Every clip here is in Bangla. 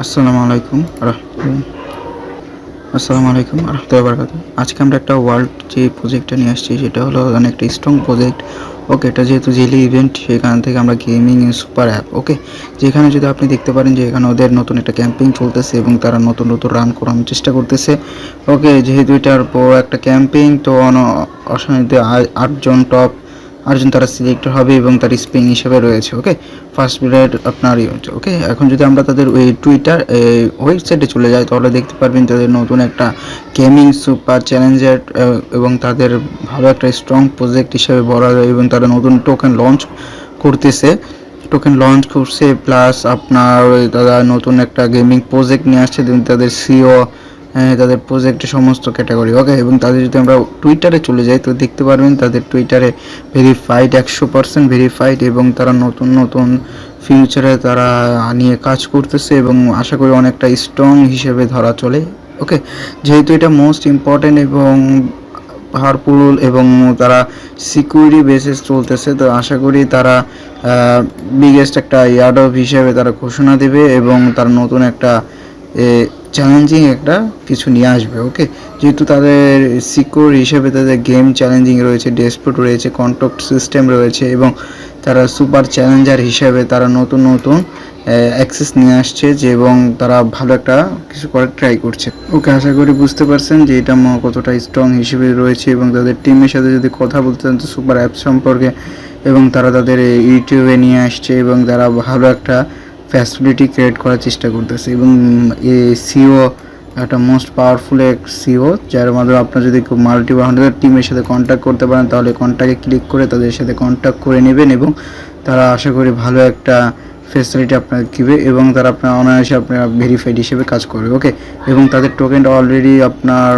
আসসালামু আলাইকুম আসসালামু আলাইকুম রহমতুল্লাহি ওয়া বারাকাতুহু। আজকে আমরা একটা ওয়ার্ল্ড যে প্রজেক্টটা নিয়ে আসছি সেটা হলো অনেকটা স্ট্রং প্রজেক্ট। ওকে, এটা যেহেতু জেলি ইভেন্ট সেখান থেকে আমরা গেমিং সুপার অ্যাপ। ওকে, যেখানে যদি আপনি দেখতে পারেন যে এখানে ওদের নতুন একটা ক্যাম্পেইন চলতেছে এবং তারা নতুন রান করানোর চেষ্টা করতেছে। ওকে, যেহেতু এটার বড় একটা ক্যাম্পেইন তো অসাধারণ 8জন টপ 8জন তারা সিলেক্ট হবে এবং তার স্পিং হিসেবে রয়েছে। ওকে, ফার্স্ট পিরিয়ড আপনার ওকে, এখন যদি আমরা তাদের ওই টুইটার ওয়েবসাইটে চলে যাই তাহলে দেখতে পারবেন তাদের নতুন একটা গেমিং সুপার চ্যালেঞ্জার এবং তাদের ভালো একটা স্ট্রং প্রজেক্ট হিসেবে বলা যায় এবং তারা নতুন টোকেন লঞ্চ করতেছে। প্লাস আপনার তারা নতুন একটা গেমিং প্রজেক্ট নিয়ে আসছে তাদের সিও তাদের প্রজেক্টের সমস্ত ক্যাটাগরি। ওকে, এবং তাদের যদি আমরা টুইটারে চলে যাই তো দেখতে পারবেন তাদের টুইটারে ভেরিফাইড 100% ভেরিফাইড এবং তারা নতুন ফিউচারে তারা নিয়ে কাজ করতেছে এবং আশা করি অনেকটা স্ট্রং হিসেবে ধরা চলে। ওকে, যেহেতু এটা মোস্ট ইম্পর্ট্যান্ট এবং পাওয়ারফুল এবং তারা সিকিউরিটি বেসিস চলতেছে তো আশা করি তারা বিগেস্ট একটা ইয়ার্ড অফ হিসেবে তারা ঘোষণা দেবে এবং তার নতুন একটা চ্যালেঞ্জিং একটা কিছু নিয়ে আসবে। ওকে, যেহেতু তাদের সিকিউর হিসেবে তাদের গেম চ্যালেঞ্জিং রয়েছে, ডেসপোর্ট রয়েছে, কন্ট্যাক্ট সিস্টেম রয়েছে এবং তারা সুপার চ্যালেঞ্জার হিসেবে তারা নতুন অ্যাক্সেস নিয়ে আসছে যে এবং তারা ভালো একটা কিছু করার ট্রাই করছে। ওকে, আশা করি বুঝতে পারছেন যে এটা কতটা স্ট্রং হিসেবে রয়েছে এবং তাদের টিমের সাথে যদি কথা বলতে চান তো সুপার অ্যাপ সম্পর্কে এবং তারা তাদের ইউটিউবে নিয়ে আসছে এবং তারা ভালো একটা ফ্যাসিলিটি ক্রিয়েট করার চেষ্টা করতেছে এবং সিও একটা মোস্ট পাওয়ারফুল এক সিও যার মাধ্যমে আপনার যদি মাল্টি টিমের সাথে কন্ট্যাক্ট করতে পারেন তাহলে কন্ট্যাক্টে ক্লিক করে তাদের সাথে কন্ট্যাক্ট করে নেবেন এবং তারা আশা করি ভালো একটা ফ্যাসিলিটি আপনাকে দিবে এবং তারা আপনার অনায়াসে আপনার ভেরিফাইড হিসেবে কাজ করবে। ওকে, এবং তাদের টোকেনটা অলরেডি আপনার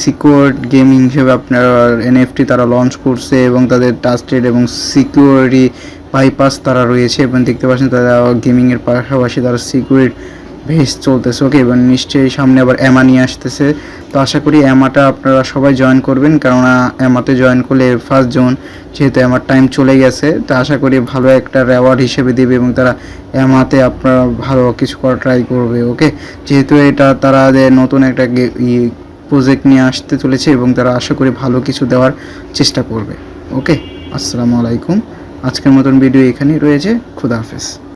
সিকিউর গেমিং হিসেবে আপনার এনএফটি তারা লঞ্চ করছে এবং তাদের ট্রাস্টেড এবং সিকিউরিটি বাইপাস তারা রয়েছে এবং দেখতে পাচ্ছেন তারা গেমিংয়ের পাশাপাশি তারা সিকিউরিটি বেস চলতেছে। ওকে, এবং নিশ্চয়ই সামনে আবার অ্যামা নিয়ে আসতেছে তো আশা করি অ্যামাটা আপনারা সবাই জয়েন করবেন কেননা অ্যামাতে জয়েন করলে ফার্স্ট জোন যেহেতু আমার টাইম চলে গেছে তো আশা করি ভালো একটা রেওয়ার্ড হিসেবে দেবে এবং তারা অ্যামাতে আপনারা ভালো কিছু করা ট্রাই করবে। ওকে, যেহেতু এটা তারা নতুন একটা প্রজেক্ট নিয়ে আসতে চলেছে এবং তারা আশা করি ভালো কিছু দেওয়ার চেষ্টা করবে। ওকে, আসসালামু আলাইকুম। আজকের মতন ভিডিও এখানেই রয়েছে। খুদা হাফেজ।